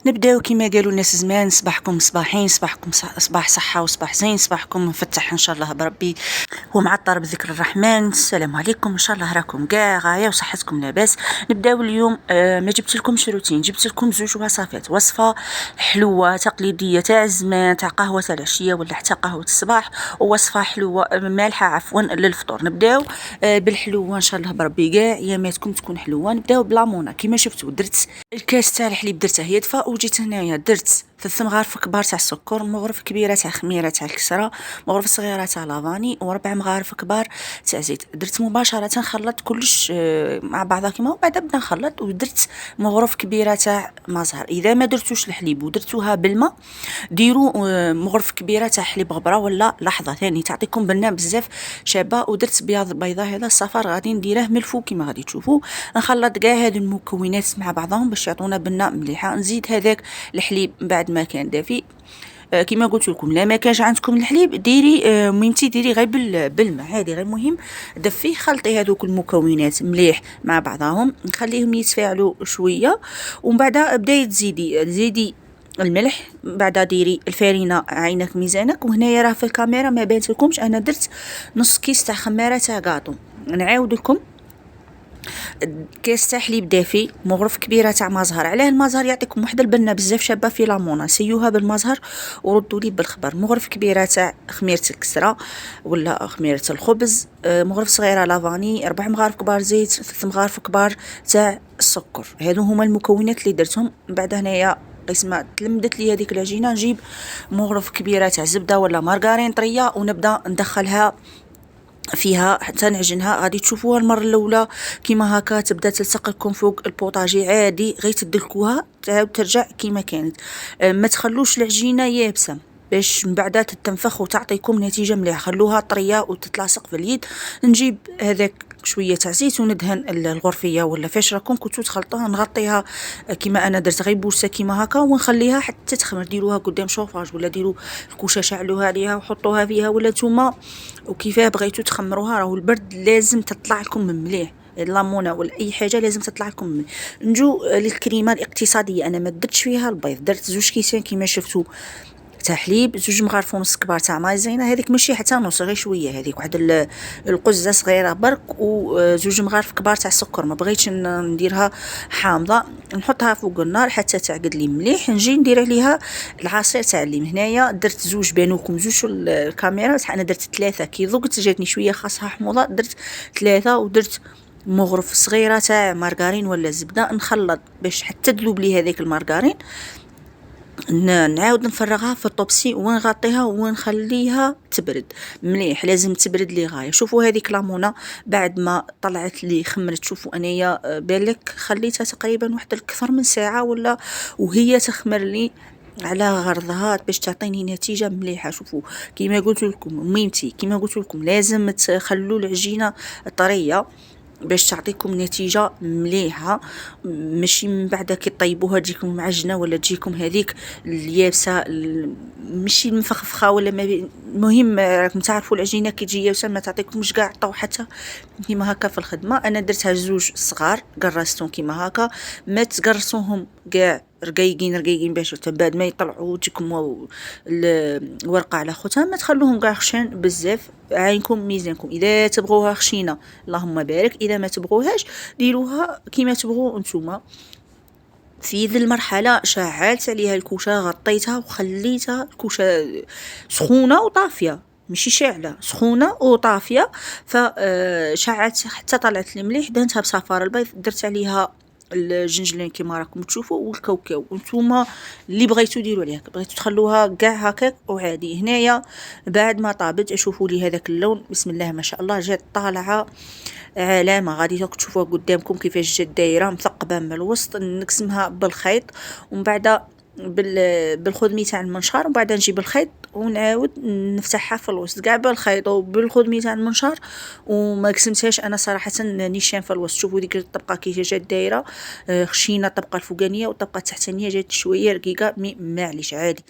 نبداو كما قالوا الناس زمان، صباحكم صباحين، صباحكم صباح صحة وصباح زين، صباحكم مفتح ان شاء الله بربي ومعطر بذكر الرحمن. السلام عليكم، ان شاء الله راكم كاع غايه وصحتكم لاباس. نبداو اليوم ما جبت لكمش روتين، جبت لكم زوج وصفات، وصفه حلوه تقليديه تاع الزمان، تاع قهوه العشيه ولا حتى قهوه الصباح، ووصفه حلوه مالحه عفوا للفطور. نبداو بالحلوه ان شاء الله بربي كاع ياماتكم تكون حلوه. نبداو بلامونه. كما شفتوا درت الكاس تاع الحليب، درته هي دفا، وجيت هنايا درت 3 مغارف كبار تاع السكر، مغرف كبيره تاع خميره تاع الكسره، مغرف صغيره تاع لافاني، وربع مغارف كبار تاع زيت. درت مباشره خلطت كلش مع بعضها كيما، وبعد بدا نخلط. ودرت مغرف كبيره تاع مزهر. اذا ما درتوش الحليب ودرتوها بالماء، ديروا مغرف كبيره تاع حليب غبره ولا لحظه ثاني، تعطيكم بنه بزاف شابه. ودرت بياض بيضه، هذا الصفار غادي نديره ملفو كيما غادي تشوفوا. نخلط كاع هذو المكونات مع بعضهم باش يعطونا بنه مليحه. نزيد هذاك الحليب بعد ما كان دافي. كما قلت لكم، لا ما كانش عندكم الحليب ديري ميمتي ديري غير بالماء عادي، غير مهم دفيه. خلطي هذوك المكونات مليح مع بعضهم، نخليهم يتفاعلوا شويه، ومن بعد بداي تزيدي الملح. بعد ديري الفارينه عينك ميزانك. وهنايا راه في الكاميرا ما بانت لكمش، انا درت نص كيس تاع خماره تاع كاطو. نعاود لكم، كاس تاع حليب دافي، مغرف كبيره تاع مزهر. علاه المزهر يعطيكم واحد البنه بزاف شابه في لامونه، سيوها بالمزهر وردوا لي بالخبر. مغرف كبيره تاع خميره الكسره ولا خميره الخبز، مغرف صغيره لافاني، 4 مغارف كبار زيت، 3 مغارف كبار تاع السكر. هادو هما المكونات اللي درتهم. بعد هنايا قسمه تلمدت لي هذيك العجينه، نجيب مغرف كبيره تاع زبده ولا مارغرين طريه، ونبدا ندخلها فيها حتى نعجنها. غادي تشوفوها المره الاولى كيما هكا تبدا تلصق لكم فوق البوطاجي عادي، غير تدلكوها تعاود ترجع كيما كانت. ما تخلوش العجينه يابسه باش من بعد تتنفخ وتعطيكم نتيجه مليحه. خلوها طريه وتتلاصق في اليد. نجيب هذاك شويه تاع زيت وندهن الغرفيه ولا فاش راكم كنتو تخلطوها، نغطيها كيما انا درت غير بوسه كيما هكا، ونخليها حتى تخمر. ديروها قدام شوفاج ولا ديروا الكوشه شعلوها عليها وحطوها فيها، ولا نتوما وكيفاه بغيتو تخمروها. راهو البرد لازم تطلع لكم مليح، الليمونه ولا اي حاجه لازم تطلع لكم مليح. نجو للكريمه الاقتصاديه. انا ما درتش فيها البيض، درت 2 كيسان كيما شفتوا تاع حليب، 2 مغارف ونص كبار تاع مايزينا. هذيك ماشي حتى نص، غير شويه، هذيك واحد القزه صغيره برك، و2 مغارف كبار تاع السكر. ما بغيتش نديرها حامضه. نحطها فوق النار حتى تعقد لي مليح. نجي ندير عليها العصير تاع الليم. هنايا درت 2 بانوكم 2 الكاميرا، بصح انا درت 3 كي ذقت جاتني شويه خاصها حموضه، درت 3. ودرت مغرف صغيره تاع مارغرين ولا زبده. نخلط باش حتى تذوب لي هذيك المارغرين. نعاود نفرغها في الطوبسي ونغطيها ونخليها تبرد مليح. لازم تبرد لي غايه. شوفوا هذيك لامونه بعد ما طلعت لي خمرت، شوفوا انايا بالك خليتها تقريبا واحد اكثر من ساعه ولا وهي تخمر لي على غرضها باش تعطيني نتيجه مليحه. شوفوا كيما قلت لكم ميمتي، كيما قلت لكم لازم تخلوا العجينه طريه باش تعطيكم نتيجه مليحه. ماشي من بعد كي طيبوها تجيكم معجنه ولا تجيكم هذيك اليابسه، ماشي مفخفخه ولا المهم راكم تعرفوا العجينه كي تجي يابسه ما تعطيكمش كاع طوحتها كيما هكا في الخدمه. انا درتها 2 صغار قرصتهم كيما هكا. ما تقرصوهم كاع رقيقين باش بعد ما يطلعوا تجيكم الورقه على خوتها. ما تخلوهم كاع خشان بزاف، عينكم ميزانكم. اذا تبغوها خشينه اللهم بارك، اذا ما تبغوهاش ديروها كيما تبغوا نتوما. في ذي المرحله شعلت عليها الكوشه، غطيتها وخليتها الكوشه سخونه وطافيه، ماشي شاعله، سخونه وطافيه. فشعلت حتى طلعت لي مليح. دهنتها بصفار البيض، درت عليها الجنجلين كيما راكم تشوفوا والكاوكاو. وانتوما اللي بغيتو ديروا عليها، بغيتو تخلوها كاع هكاك وعادي. هنايا بعد ما طابت شوفوا لي هذاك اللون، بسم الله ما شاء الله، جات طالعه علامه. غادي تشوفوها قدامكم كيفاش جات دايره مثقبه من الوسط. نقسمها بالخيط ومن بعد بالخدمي تاع المنشار، ومن بعد نجيب الخيط ونعاود نفتحها في الوسط كاع بالخيط وبالخدمي تاع المنشار. وما قسمتهاش انا صراحه نيشان في الوسط. شوفوا ديك الطبقه كي جات دايره خشينه، الطبقه الفوقانيه والطبقه التحتانيه جات شويه رقيقه، معليش عادي.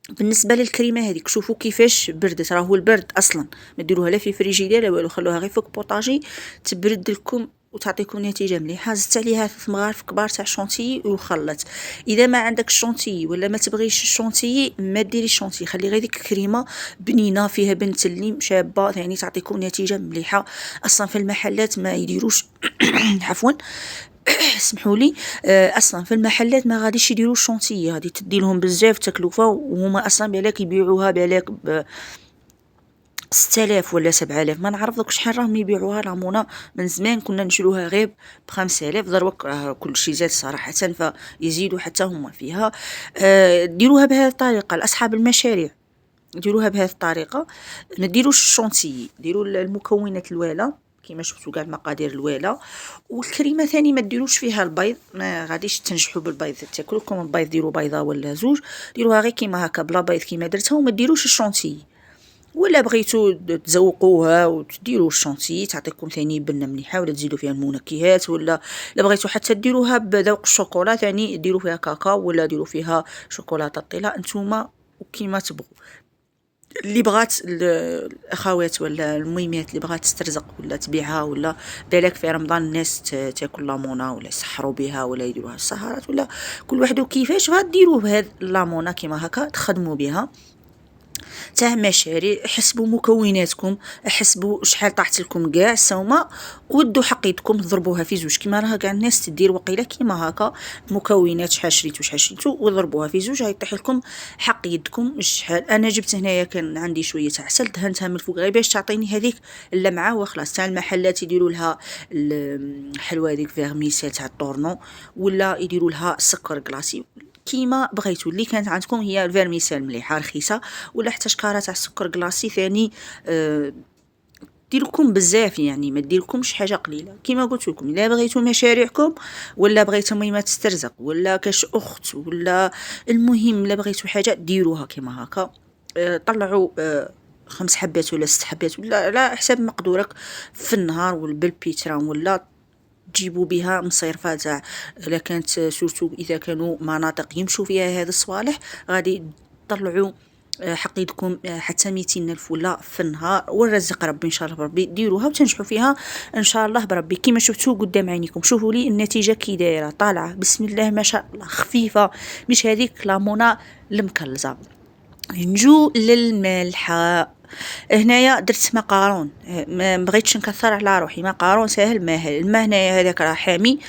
بالنسبه للكريمه هذيك شوفوا كيفاش بردت. راهو البرد اصلا ما ديروها لا في فريجيدير لا والو، خلوها غير فوق بوطاجي تبرد لكم وتعطيكم نتيجه مليحه. زدت عليها 3 مغارف كبار تاع شونتيي وخلط. اذا ما عندك الشونتيي ولا ما تبغيش الشونتيي ما ديريش الشونتيي، خلي غير ديك كريمه بنينه فيها بنت الليم شابه يعني تعطيكم نتيجه مليحه. اصلا في المحلات ما يديروش عفوا اسمحوا لي، اصلا في المحلات ما غاديش يديروا الشونتيي، غادي تدي لهم بزاف تكلفه، وهما اصلا بالك يبيعوها بالك 6000 ولا 7000 ما نعرف دوك شحال راهم يبيعوها لامونا. من زمان كنا نشروها غير ب5000، دروك كل شيء زاد صراحه فيزيدوا حتى هما فيها. ديروها بهذه الطريقه لاصحاب المشاريع، ديروها بهذه الطريقه. ما ديروش الشونتيي، ديروا المكونات الوالا كيما شفتوا كاع المقادير الوالا. والكريمه ثاني ما ديروش فيها البيض، ما غاديش تنجحوا بالبيض، تاكلكم البيض ديروا بيضه ولا زوج، ديروها غير كيما هكا بلا بيض كيما درتها، وما ديروش الشونتيي. ولا بغيتو تزوقوها وتديروا الشونتيي تعطيكم ثاني بنه مليحه، ولا تزيدوا فيها المنكهات، ولا بغيتو حتى ديروها بذوق الشوكولا ثاني ديروا فيها كاكاو ولا ديروا فيها شوكولاته طيله انتوما وكيما تبغوا. اللي بغات الاخوات ولا الميمات اللي بغات تسترزق ولا تبيعها، ولا بالك في رمضان الناس تاكل لامونا ولا يسحروا بها ولا يديروها السهرات، ولا كل واحد وكيفاش غديروه بهاد اللامونا كيما هكا تخدموا بها تاع مشاري. حسبوا مكوناتكم، حسبوا شحال طاحت لكم كاع السومه، ودوا حقيتكم ضربوها في زوج كيما راها كاع الناس تدير وقيله كيما هكا مكونات شحال شريتو وضربوها في زوج غيطيح لكم حق يدكم شحال. انا جبت هنايا كان عندي شويه تاع عسل دهنتها من الفوق غير باش تعطيني هذيك اللمعه وخلاص. تاع المحلات يديروا لها الحلوه هذيك فيرميسيل تاع الطورنو، ولا يديروا لها سكر كلاصي كيما بغيتو. اللي كانت عندكم هي الفيرميسيل مليحه رخيصه، ولا حتى شكاره تاع السكر كلاصي ثاني ديركم بزاف يعني ما ديركمش حاجه قليله. كيما قلت لكم الا بغيتو مشاريعكم ولا بغيتو ميمه تسترزق ولا كاش اخت ولا المهم الا بغيتو حاجه ديروها كيما هكا. طلعوا 5 حبات ولا 6 حبات ولا على حسب مقدورك في النهار، والبلبيترام ولا تجيبوا بها مصيرفه تاع الا كانت سورتو اذا كانوا مناطق يمشوا فيها هذا الصوالح غادي تطلعوا حقيدكم حتى 200 ألف ولا في النهار، والرزق ربي ان شاء الله بربي ديروها وتنجحوا فيها ان شاء الله بربي. كيما شفتوا قدام عينيكم شوفوا لي النتيجه كي دايره طالعه بسم الله ما شاء الله، خفيفه مش هذيك لامونا المكلزه. نجو للملحه. هنايا درت مقارون، ما بغيتش نكثر على روحي، مقارون ساهل ماهل. الماء هنايا هذاك راه حامي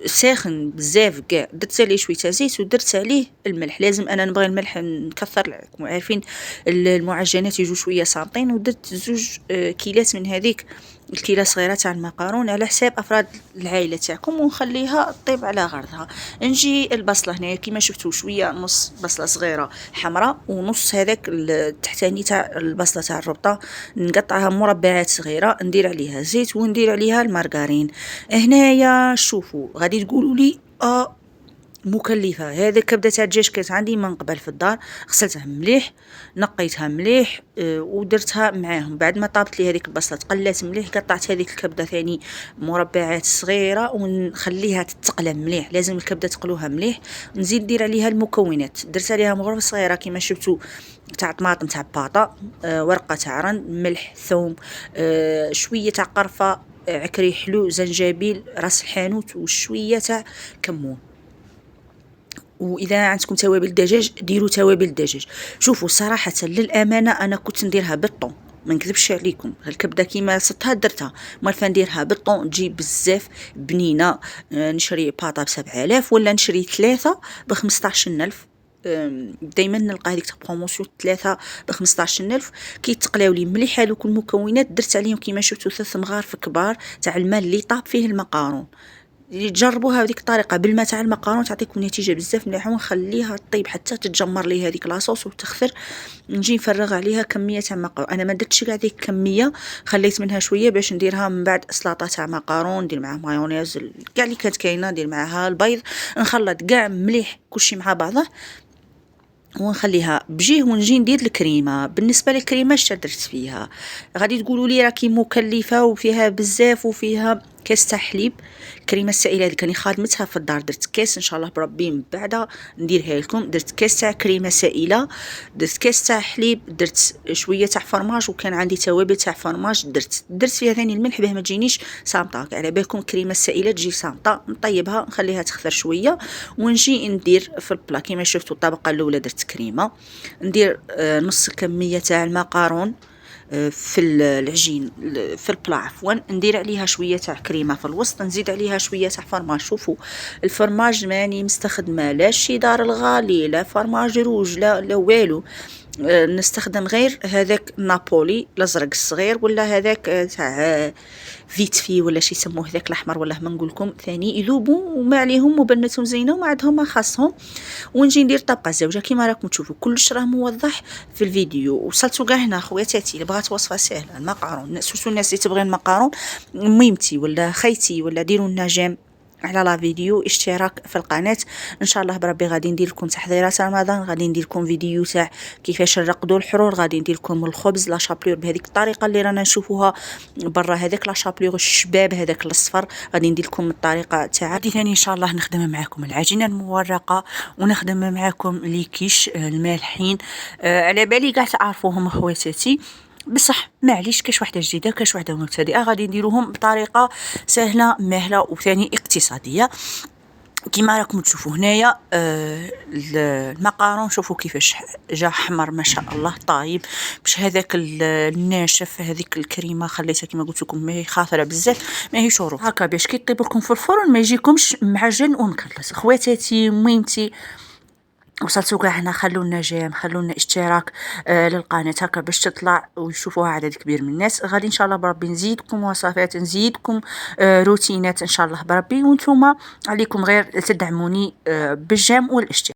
ساخن بزاف كاع، درت عليه شويه زيت ودرت عليه الملح. لازم انا نبغي الملح نكثر لكم عارفين المعجنات يجوا شويه ساطين. ودرت 2 كيلات من هذيك الكيله صغيره تاع المقارون على حساب افراد العائله تاعكم، ونخليها طيب على غرضها. نجي البصله هنايا كيما شفتوا شويه نص بصله صغيره حمراء ونص هذاك التحتاني تاع البصله تاع الربطه نقطعها مربعات صغيره، ندير عليها زيت وندير عليها المارغرين. هنايا شوفوا غادي تقولوا لي مكلفه. هذه كبده تاع الدجاج كانت عندي من قبل في الدار، غسلتها مليح نقيتها مليح ودرتها معاهم. بعد ما طابت لي هذيك البصله تقلات مليح قطعت هذيك الكبده ثاني مربعات صغيره ونخليها تتقلى مليح. لازم الكبده تقلوها مليح. نزيد ندير عليها المكونات، درت عليها مغرفه صغيره كيما شفتوا تاع طماطم تاع باطا، ورقه تاع رن، ملح، ثوم، شويه تاع قرفه، عكري حلو، زنجبيل، راس الحانوت، وشويه تاع كمون. واذا عندكم توابل الدجاج ديروا توابل الدجاج. شوفوا صراحه للامانه انا كنت نديرها بالطون ما نكذبش عليكم، الكبده كيما صدتها درتها مالفا نديرها بالطون تجي بزاف بنينه. نشري باطا ب7000 ولا نشري 3 ب15000. دائما نلقى هذيك بروموسيون 3 ب15000. كي تقلاو لي مليح هذوك المكونات درت عليهم كيما شفتوا 3 مغارف كبار تاع الماء اللي طاب فيه المقارون. تجربوها بهذيك الطريقه بالماء تاع المقارون تعطيكم نتيجه بزاف مليحه. ونخليها طيب حتى تتجمر لي هذيك لاصوص وتخثر. نجي نفرغ عليها كميه تاع مقارون، انا ما درتش كاع ديك الكميه، خليت منها شويه باش نديرها من بعد سلطه تاع مقارون، ندير معاه مايونيز كاع اللي كانت كاينه، ندير معاها البيض، نخلط كاع مليح كلشي مع بعضه ونخليها بجيه. ونجي ندير الكريمه. بالنسبه للكريمه اش درت فيها؟ غادي تقولوا لي راكي مكلفه وفيها بزاف وفيها كاس تاع حليب. الكريمه السائله هذيك راني خادمتها في الدار، درت كاس ان شاء الله بربي من بعد نديرها لكم. درت كاس تاع كريمه سائله، درت كاس تاع حليب، درت شويه تاع فرماج، وكان عندي توابل تاع فرماج درت فيها ثاني الملح باه ما تجينيش صامطه. على بالكم الكريمه السائله تجي صامطه، نطيبها نخليها تخثر شويه ونجي ندير في البلا. كيما شفتوا الطبقه الاولى درت كريمه، ندير نص كميه تاع المقارون في العجين في البلا عفوا، ندير عليها شويه تاع كريمه في الوسط، نزيد عليها شويه تاع فرماج. شوفوا الفرماج ماني مستخدمه لا الشيدار الغالي لا فرماج روج لا والو، نستخدم غير هذاك نابولي الازرق الصغير، ولا هذاك تاع فيتفي ولا شي يسموه هذاك الاحمر، ولا ما نقول لكم ثاني يذوبوا وما عليهم وبنتهم زينه وما عندهم ما خاصهم. ونجي ندير طبقه زوجه كيما راكم تشوفوا، كلش راه موضح في الفيديو. وصلتوا كاع هنا خواتاتي اللي بغات وصفه سهله المقارون، سوسو الناس اللي تبغي المقارون، ميمتي ولا خيتي ولا ديروا لنا جيم على لا فيديو، اشتراك في القناه. ان شاء الله بربي غادي ندير لكم تحضيرات رمضان، غادي ندير لكم فيديو تاع كيفاش نرقدوا الحرور، غادي ندير لكم الخبز لا شابلور بهذيك الطريقه اللي رانا نشوفوها برا، هذاك لا شابلور الشباب هذاك الاصفر، غادي ندير لكم الطريقه تاع. غادي ثاني ان شاء الله نخدم معكم العجينه المورقه، ونخدم معكم لي كيش المالحين. على بالي كاع تعرفوهم خواتاتي، بصح معليش كاش وحده جديده كاش وحده مبتدئه، غادي نديروهم بطريقه سهله ماهله وثاني اقتصاديه. كيما راكم تشوفوا هنايا المقارون، شوفوا كيفاش جا حمر ما شاء الله طايب، باش هذاك الناشف هذيك الكريمه خليتها كيما قلت لكم ماهي خاطره بزاف، ماهي شروط هكا باش كي طيب لكم في الفرن ما يجيكمش معجن ومكلس. خواتاتي ميمتي وصلتوا كاع هنا، خلونا جيم، خلونا اشتراك للقناه هكا باش تطلع ويشوفوها عدد كبير من الناس. غادي ان شاء الله بربي نزيدكم وصفات، نزيدكم روتينات ان شاء الله بربي، وانتم عليكم غير تدعموني بالجيم والاشتراك.